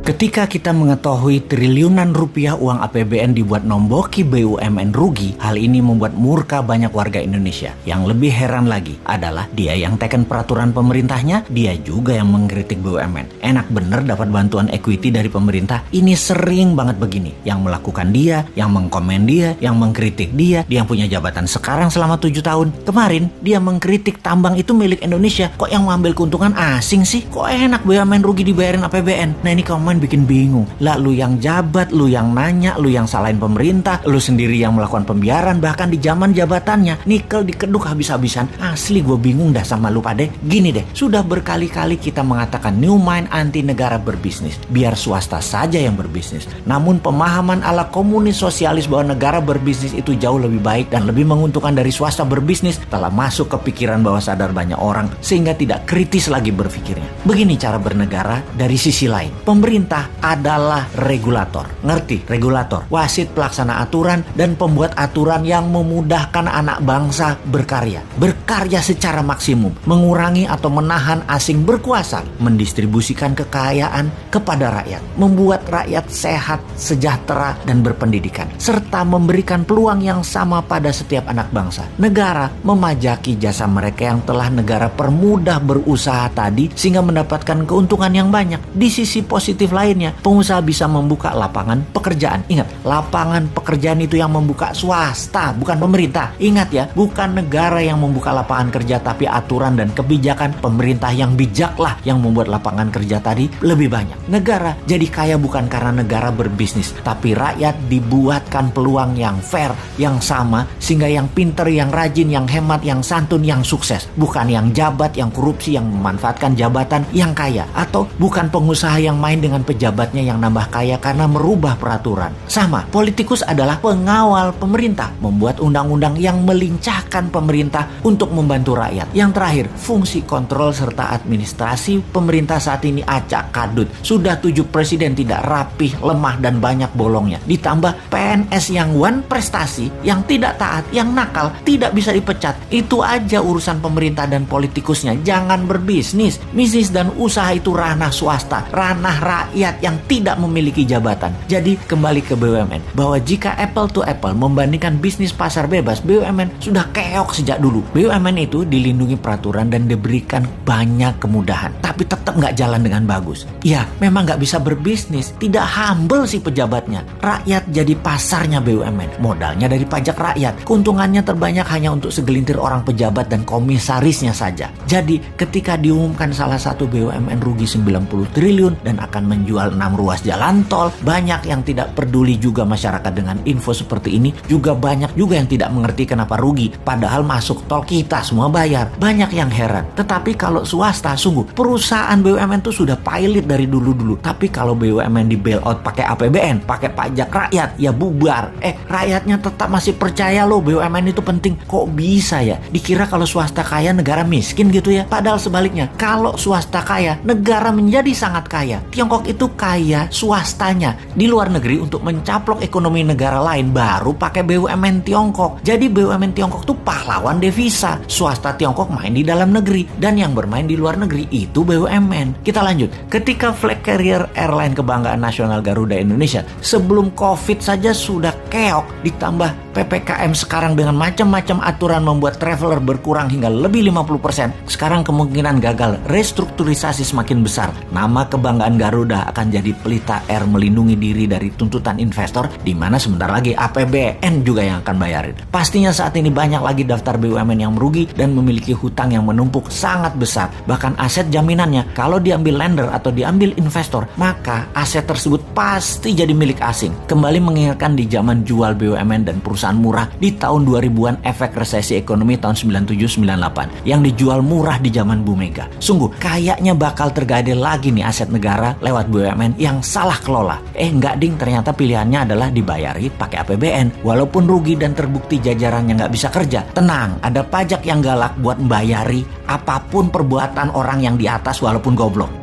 Ketika kita mengetahui triliunan rupiah uang APBN dibuat nomboki BUMN rugi, hal ini membuat murka banyak warga Indonesia. Yang lebih heran lagi adalah dia yang teken peraturan pemerintahnya, dia juga yang mengkritik BUMN. Enak bener dapat bantuan equity dari pemerintah. Ini sering banget begini. Yang melakukan dia, yang mengkomen dia, yang mengkritik dia yang punya jabatan sekarang selama 7 tahun. Kemarin dia mengkritik tambang itu milik Indonesia. Kok yang mengambil keuntungan asing sih? Kok enak BUMN rugi dibayarin APBN? Nah ini komen bikin bingung. Lah lu yang jabat, lu yang nanya, lu yang salahin pemerintah, lu sendiri yang melakukan pembiaran bahkan di zaman jabatannya. Nikel dikeduk habis-habisan. Asli gue bingung dah sama lu pade. Gini deh, sudah berkali-kali kita mengatakan new mind anti negara berbisnis. Biar swasta saja yang berbisnis. Namun pemahaman ala komunis sosialis bahwa negara berbisnis itu jauh lebih baik dan lebih menguntungkan dari swasta berbisnis telah masuk ke pikiran bawah sadar banyak orang sehingga tidak kritis lagi berpikirnya. Begini cara bernegara dari sisi lain. Pemerintah adalah regulator. Ngerti? Regulator, wasit pelaksana aturan dan pembuat aturan yang memudahkan anak bangsa berkarya. Berkarya secara maksimum, mengurangi atau menahan asing berkuasa, mendistribusikan kekayaan kepada rakyat, membuat rakyat sehat, sejahtera dan berpendidikan, serta memberikan peluang yang sama pada setiap anak bangsa. Negara memajaki jasa mereka yang telah negara permudah berusaha tadi sehingga mendapatkan keuntungan yang banyak. Di sisi positif lainnya, pengusaha bisa membuka lapangan pekerjaan. Ingat, lapangan pekerjaan itu yang membuka swasta, bukan pemerintah. Ingat ya, bukan negara yang membuka lapangan kerja, tapi aturan dan kebijakan pemerintah yang bijaklah yang membuat lapangan kerja tadi lebih banyak. Negara jadi kaya bukan karena negara berbisnis, tapi rakyat dibuatkan peluang yang fair, yang sama, sehingga yang pinter, yang rajin, yang hemat, yang santun, yang sukses. Bukan yang jabat, yang korupsi, yang memanfaatkan jabatan, yang kaya. Atau bukan pengusaha yang main dengan pejabatnya yang nambah kaya karena merubah peraturan. Sama, politikus adalah pengawal pemerintah, membuat undang-undang yang melincahkan pemerintah untuk membantu rakyat. Yang terakhir, fungsi kontrol serta administrasi pemerintah saat ini acak kadut. Sudah 7 presiden tidak rapih, lemah dan banyak bolongnya. Ditambah PNS yang one prestasi, yang tidak taat, yang nakal, tidak bisa dipecat. Itu aja urusan pemerintah dan politikusnya. Jangan berbisnis. Bisnis dan usaha itu ranah swasta, ranah rakyat yang tidak memiliki jabatan. Jadi kembali ke BUMN, bahwa jika apple to apple membandingkan bisnis pasar bebas, BUMN sudah keok sejak dulu. BUMN itu dilindungi peraturan dan diberikan banyak kemudahan, tapi tetap nggak jalan dengan bagus. Ya, memang nggak bisa berbisnis, tidak humble si pejabatnya. Rakyat jadi pasarnya BUMN, modalnya dari pajak rakyat. Keuntungannya terbanyak hanya untuk segelintir orang pejabat dan komisarisnya saja. Jadi ketika diumumkan salah satu BUMN rugi 90 triliun dan akan menjual 6 ruas jalan tol, banyak yang tidak peduli juga masyarakat dengan info seperti ini. Juga banyak juga yang tidak mengerti kenapa rugi, padahal masuk tol kita semua bayar. Banyak yang heran. Tetapi kalau swasta, sungguh perusahaan BUMN itu sudah pilot dari dulu-dulu. Tapi kalau BUMN di bail out pakai APBN, pakai pajak rakyat, ya bubar. Rakyatnya tetap masih percaya loh BUMN itu penting. Kok bisa ya? Dikira kalau swasta kaya negara miskin gitu ya. Padahal sebaliknya, kalau swasta kaya negara menjadi sangat kaya. Tiongkok itu kaya swastanya di luar negeri untuk mencaplok ekonomi negara lain, baru pakai BUMN Tiongkok. Jadi BUMN Tiongkok tuh pahlawan devisa. Swasta Tiongkok main di dalam negeri dan yang bermain di luar negeri itu BUMN. Kita lanjut. Ketika flag carrier airline kebanggaan nasional Garuda Indonesia sebelum COVID saja sudah keok, ditambah PPKM sekarang dengan macam-macam aturan membuat traveler berkurang hingga lebih 50%. Sekarang kemungkinan gagal restrukturisasi semakin besar. Nama kebanggaan Garuda akan jadi pelita air melindungi diri dari tuntutan investor, di mana sebentar lagi APBN juga yang akan bayarin. Pastinya saat ini banyak lagi daftar BUMN yang merugi dan memiliki hutang yang menumpuk sangat besar. Bahkan aset jaminannya kalau diambil lender atau diambil investor, maka aset tersebut pasti jadi milik asing. Kembali mengingatkan di zaman jual BUMN dan perusahaan murah di tahun 2000-an, efek resesi ekonomi tahun 97-98 yang dijual murah di zaman Bu Mega. Sungguh kayaknya bakal tergadai lagi nih aset negara lewat BUMN yang salah kelola. Enggak ding, ternyata pilihannya adalah dibayari pakai APBN walaupun rugi dan terbukti jajarannya nggak bisa kerja. Tenang, ada pajak yang galak buat membayari apapun perbuatan orang yang di atas walaupun goblok.